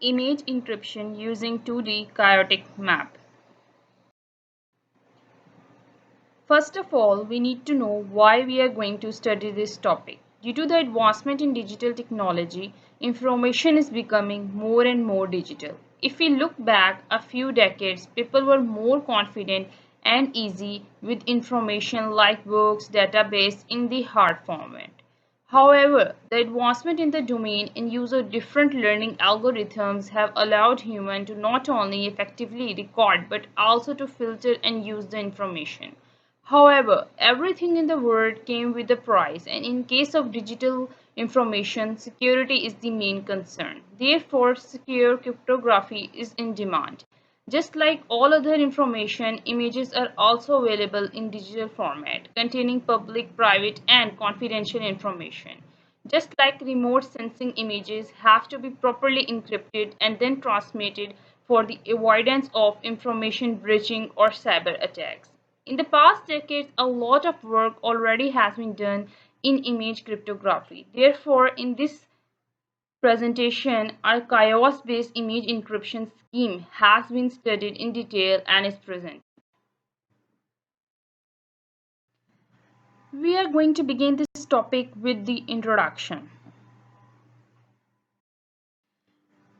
Image encryption using 2D chaotic map. First of all, we need to know why we are going to study this topic. Due to the advancement in digital technology, information is becoming more and more digital. If we look back a few decades, people were more confident and easy with information like books, database in the hard format. However, the advancement in the domain and use of different learning algorithms have allowed humans to not only effectively record but also to filter and use the information. However, everything in the world came with a price, and in case of digital information, security is the main concern. Therefore, secure cryptography is in demand. Just like all other information, images are also available in digital format, containing public, private, and confidential information. Just like remote sensing images have to be properly encrypted and then transmitted for the avoidance of information breaching or cyber attacks. In the past decades, a lot of work already has been done in image cryptography. Therefore, in this presentation, our chaos-based image encryption scheme has been studied in detail and is present. We are going to begin this topic with the introduction.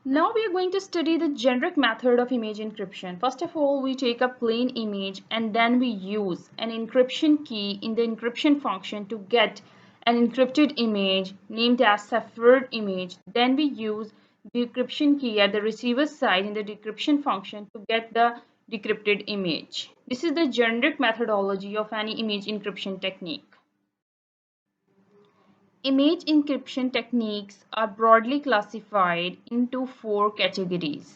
Now we are going to study the generic method of image encryption. First of all, we take a plain image and then we use an encryption key in the encryption function to get an encrypted image named as ciphered image. Then we use the decryption key at the receiver side in the decryption function to get the decrypted image. This is the generic methodology of any image encryption technique. Image encryption techniques are broadly classified into four categories: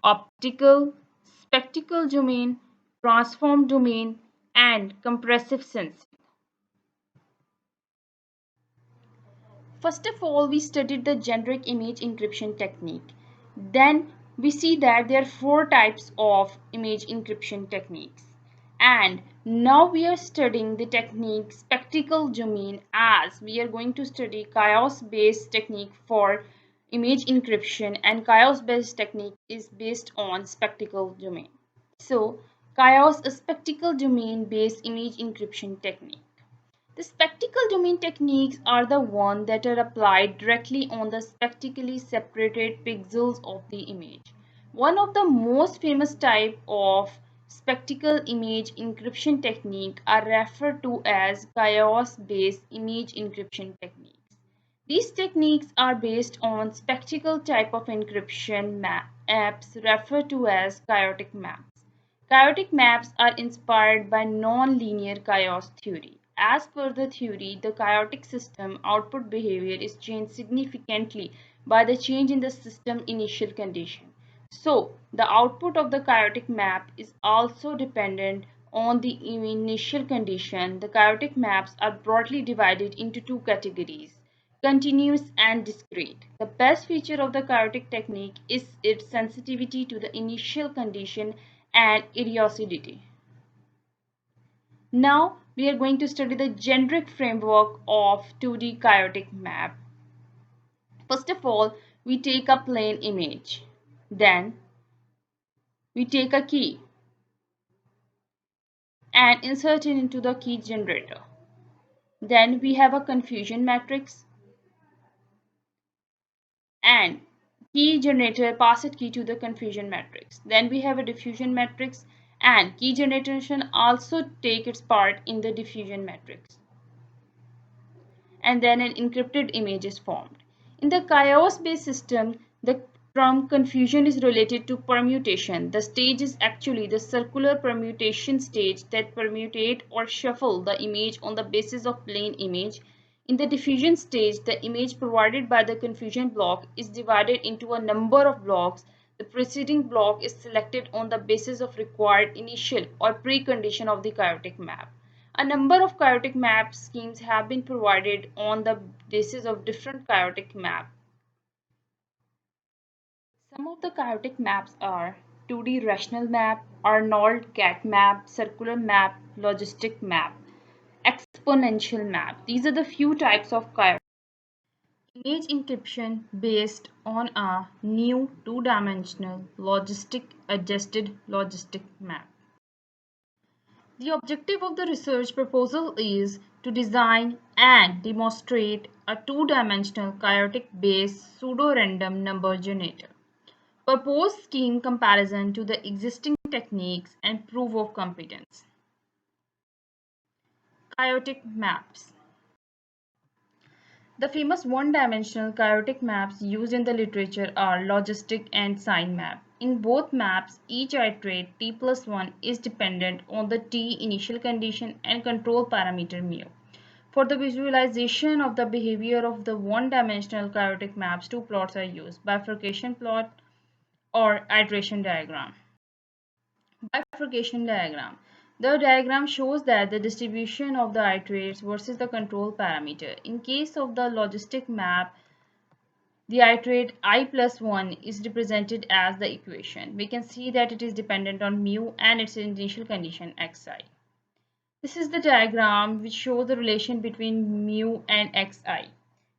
optical, spectral domain, transform domain, and compressive sensing. First of all, we studied the generic image encryption technique. Then we see that there are four types of image encryption techniques. And now we are studying the technique spectral domain, as we are going to study chaos based technique for image encryption, and chaos based technique is based on spectral domain. So chaos is spectral domain based image encryption technique. The spectral domain techniques are the ones that are applied directly on the spectrally separated pixels of the image. One of the most famous type of spectral image encryption technique are referred to as chaos-based image encryption techniques. These techniques are based on spectral type of encryption maps referred to as chaotic maps. Chaotic maps are inspired by non-linear chaos theory. As per the theory, the chaotic system output behavior is changed significantly by the change in the system initial condition. So, the output of the chaotic map is also dependent on the initial condition. The chaotic maps are broadly divided into two categories: continuous and discrete. The best feature of the chaotic technique is its sensitivity to the initial condition and idiosyncrasy. Now we are going to study the generic framework of 2D chaotic map. First of all, we take a plain image. Then we take a key and insert it into the key generator. Then we have a confusion matrix and key generator pass it key to the confusion matrix. Then we have a diffusion matrix and key generation also take its part in the diffusion matrix. And then an encrypted image is formed. In the chaos-based system, the term confusion is related to permutation. The stage is actually the circular permutation stage that permutate or shuffle the image on the basis of plain image. In the diffusion stage, the image provided by the confusion block is divided into a number of blocks. The preceding block is selected on the basis of required initial or precondition of the chaotic map. A number of chaotic map schemes have been provided on the basis of different chaotic maps. Some of the chaotic maps are 2D rational map, Arnold cat map, circular map, logistic map, exponential map. These are the few types of chaotic. Image encryption based on a new two-dimensional logistic adjusted logistic map. The objective of the research proposal is to design and demonstrate a two-dimensional chaotic-based pseudo-random number generator. Propose scheme comparison to the existing techniques and proof of competence. Chaotic maps. The famous one-dimensional chaotic maps used in the literature are logistic and sign map. In both maps, each iterate t plus 1 is dependent on the t initial condition and control parameter mu. For the visualization of the behavior of the one-dimensional chaotic maps, two plots are used: bifurcation plot or iteration diagram. Bifurcation diagram. The diagram shows that the distribution of the iterates versus the control parameter. In case of the logistic map, the iterate I plus 1 is represented as the equation. We can see that it is dependent on mu and its initial condition xi. This is the diagram which shows the relation between mu and xi.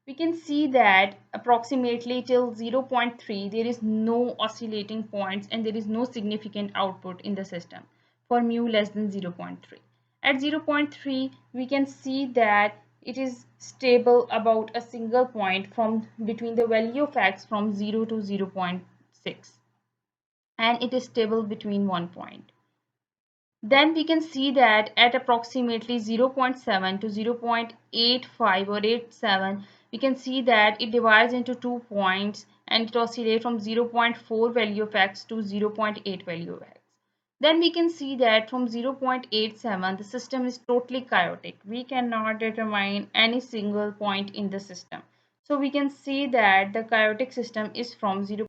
We can see that approximately till 0.3 there is no oscillating points and there is no significant output in the system for mu less than 0.3. At 0.3 we can see that it is stable about a single point from between the value of x from 0 to 0.6, and it is stable between 1 point. Then we can see that at approximately 0.7 to 0.85 or 87, we can see that it divides into 2 points and it oscillates from 0.4 value of x to 0.8 value of x. Then we can see that from 0.87, the system is totally chaotic. We cannot determine any single point in the system. So we can see that the chaotic system is from 0.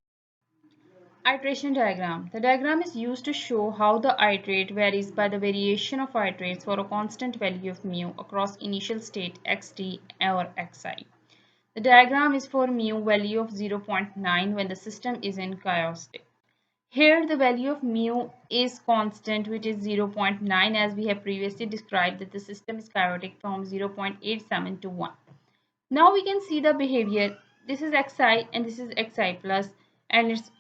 Iteration diagram. The diagram is used to show how the iterate varies by the variation of iterates for a constant value of mu across initial state xt or xi. The diagram is for mu value of 0.9 when the system is in chaos state. Here the value of mu is constant, which is 0.9, as we have previously described that the system is chaotic from 0.87 to 1. Now we can see the behavior. This is xi and this is xi plus and its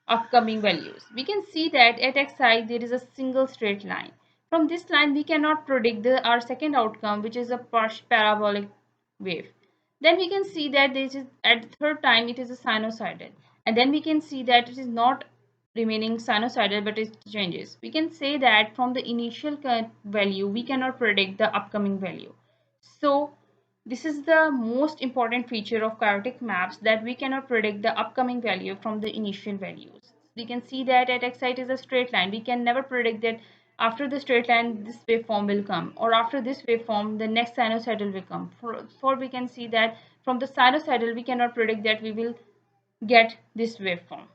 upcoming values. We can see that at xi there is a single straight line. From this line we cannot predict our second outcome, which is a parabolic wave. Then we can see that this is at the third time it is a sinusoidal, and then we can see that it is not remaining sinusoidal but it changes. We can say that from the initial value we cannot predict the upcoming value. So this is the most important feature of chaotic maps, that we cannot predict the upcoming value from the initial values. We can see that at xi it is a straight line. We can never predict that after the straight line this waveform will come, or after this waveform the next sinusoidal will come. For we can see that from the sinusoidal we cannot predict that we will get this waveform.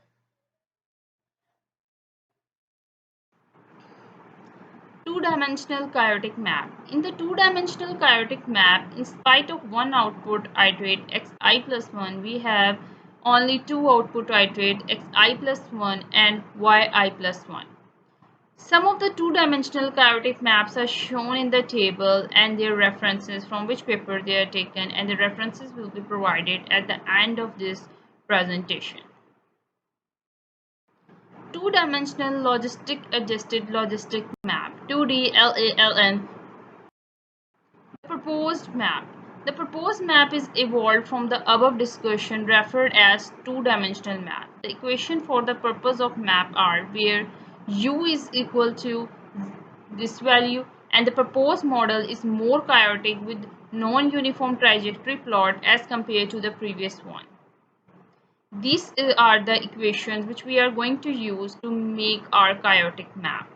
Two-dimensional chaotic map. In the two-dimensional chaotic map, in spite of one output iterate xi plus 1, we have only two output iterate xi plus 1 and yi plus 1. Some of the two-dimensional chaotic maps are shown in the table and their references, from which paper they are taken, and the references will be provided at the end of this presentation. Two-dimensional logistic adjusted logistic map, 2D LALN. Proposed map. The proposed map is evolved from the above discussion referred as two-dimensional map. The equation for the purpose of map are where u is equal to this value and the proposed model is more chaotic with non-uniform trajectory plot as compared to the previous one. These are the equations which we are going to use to make our chaotic map.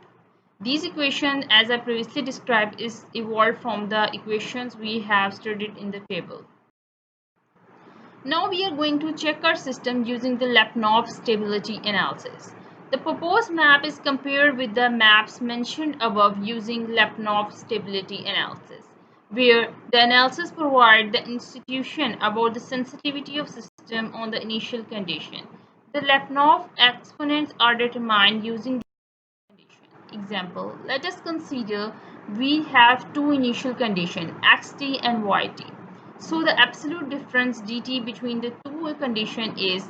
These equations, as I previously described, is evolved from the equations we have studied in the table. Now we are going to check our system using the Lyapunov stability analysis. The proposed map is compared with the maps mentioned above using Lyapunov stability analysis, where the analysis provides the institution about the sensitivity of system on the initial condition. The Lyapunov exponents are determined using example. Let us consider we have two initial conditions xt and yt. So the absolute difference dt between the two condition is,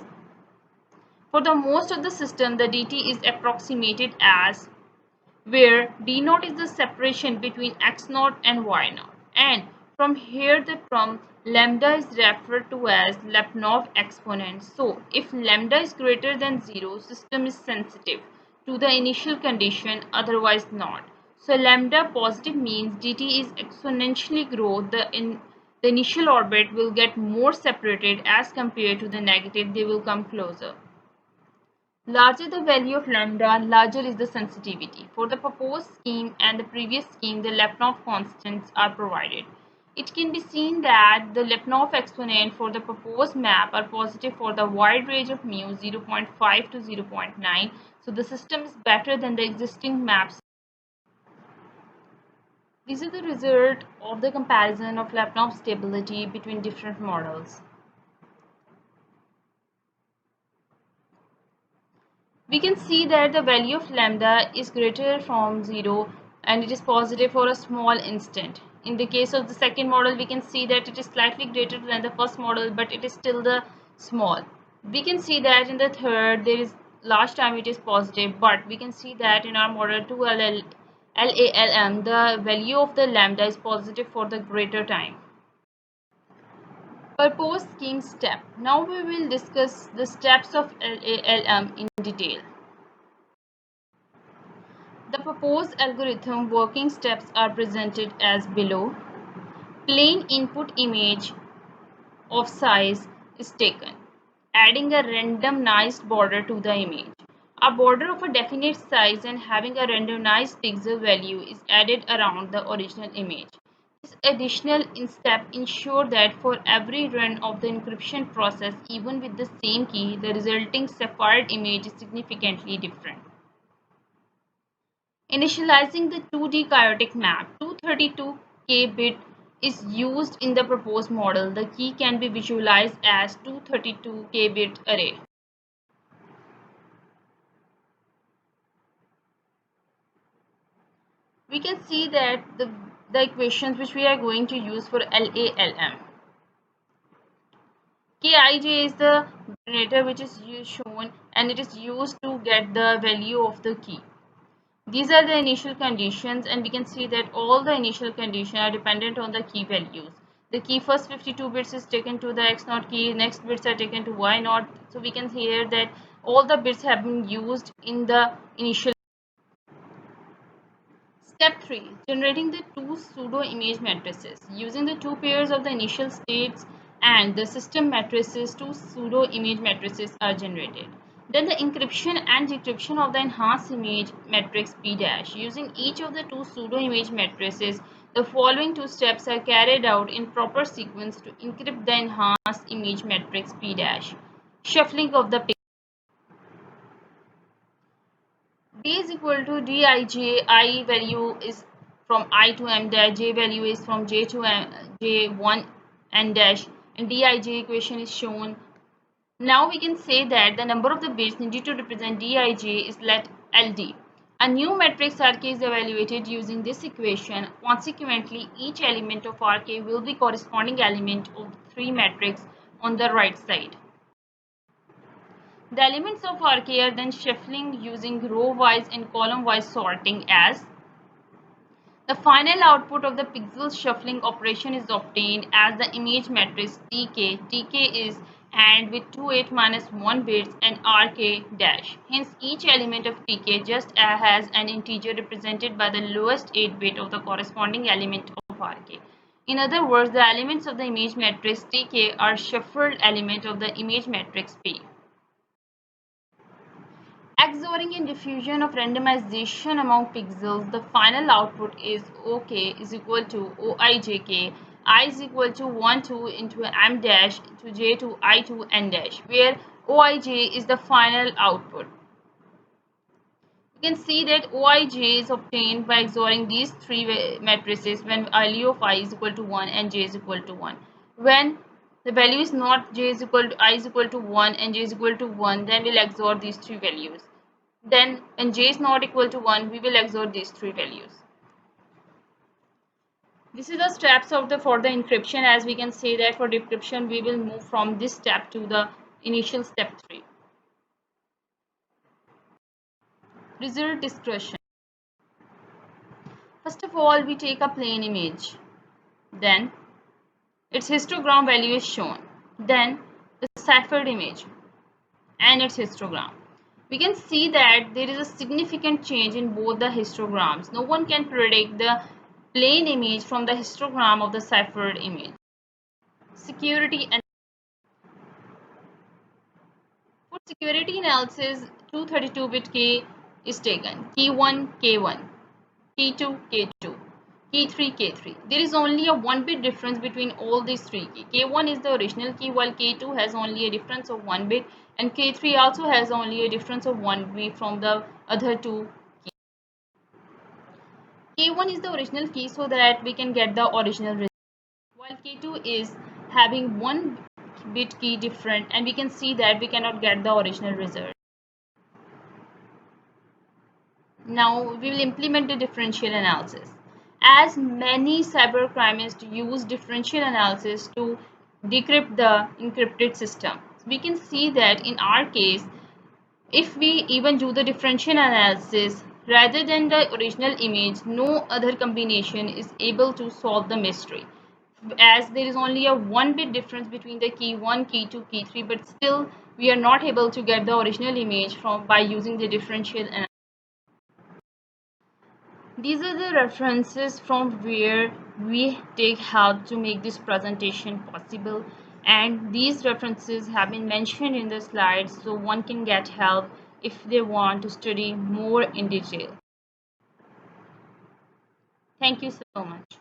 for the most of the system, the dt is approximated as where d naught is the separation between x naught and y naught, and from here the term lambda is referred to as Lyapunov exponent. So if lambda is greater than 0, system is sensitive to the initial condition, otherwise not. So lambda positive means dt is exponentially grow, the initial orbit will get more separated as compared to the negative, they will come closer. Larger the value of lambda, larger is the sensitivity. For the proposed scheme and the previous scheme, the Lyapunov constants are provided. It can be seen that the Lyapunov exponent for the proposed map are positive for the wide range of mu 0.5 to 0.9. So the system is better than the existing maps. These are the result of the comparison of Lyapunov stability between different models. We can see that the value of lambda is greater from 0 and it is positive for a small instant. In the case of the second model, we can see that it is slightly greater than the first model, but it is still the small. We can see that in the third, there is last time it is positive, but we can see that in our model 2LALM, the value of the lambda is positive for the greater time. Proposed scheme step. Now we will discuss the steps of LALM in detail. The proposed algorithm working steps are presented as below. Plain input image of size is taken, adding a randomized border to the image. A border of a definite size and having a randomized pixel value is added around the original image. This additional step ensures that for every run of the encryption process, even with the same key, the resulting Sapphire image is significantly different. Initializing the 2D chaotic map, 232K bit is used in the proposed model. The key can be visualized as 232K bit array. We can see that the equations which we are going to use for LALM. Kij is the generator which is shown and it is used to get the value of the key. These are the initial conditions and we can see that all the initial conditions are dependent on the key values. The key first 52 bits is taken to the X0 key, next bits are taken to Y0. So we can see here that all the bits have been used in the initial. Step 3. Generating the two pseudo-image matrices. Using the two pairs of the initial states and the system matrices, two pseudo-image matrices are generated. Then the encryption and decryption of the enhanced image matrix P'. Using each of the two pseudo-image matrices, the following two steps are carried out in proper sequence to encrypt the enhanced image matrix P'. Shuffling of the pixels. D is equal to Dij, I value is from I to M dash, J value is from J to M, J1 N dash, and Dij equation is shown. Now we can say that the number of the bits needed to represent Dij is let LD. A new matrix Rk is evaluated using this equation. Consequently, each element of Rk will be corresponding element of the three matrix on the right side. The elements of Rk are then shuffling using row-wise and column-wise sorting as the final output of the pixel shuffling operation is obtained as the image matrix Tk. Tk is and with 28 minus 1 bits and Rk dash. Hence, each element of Tk just has an integer represented by the lowest 8 bit of the corresponding element of Rk. In other words, the elements of the image matrix Tk are shuffled element of the image matrix P. XORing and diffusion of randomization among pixels, the final output is OK is equal to OIJK, I is equal to 1 2 into M dash to J to I to N dash, where OIJ is the final output. You can see that OIJ is obtained by XORing these three matrices when value of I is equal to 1 and J is equal to 1. When the value is not J is equal to I is equal to 1 and J is equal to 1, then we'll XOR these three values. Then when J is not equal to 1, we will XOR these three values. This is the steps of the for the encryption. As we can say that for decryption we will move from this step to the initial step 3. Result discretion. First of all, we take a plain image, then its histogram value is shown, then the ciphered image and its histogram. We can see that there is a significant change in both the histograms. No one can predict the plain image from the histogram of the ciphered image. Security and for security analysis, 232-bit key is taken. Key 1, K1, key 2, K2, key 3, K3. There is only a 1 bit difference between all these three keys. K1 is the original key while K2 has only a difference of 1 bit and K3 also has only a difference of 1 bit from the other two keys. K1 is the original key so that we can get the original result, while K2 is having 1 bit key different and we can see that we cannot get the original result. Now we will implement the differential analysis. As many cybercriminals use differential analysis to decrypt the encrypted system, we can see that in our case, if we even do the differential analysis rather than the original image, no other combination is able to solve the mystery. As there is only a 1 bit difference between the key 1, key 2, key 3, but still we are not able to get the original image from by using the differential analysis. These are the references from where we take help to make this presentation possible, and these references have been mentioned in the slides so one can get help if they want to study more in detail. Thank you so much.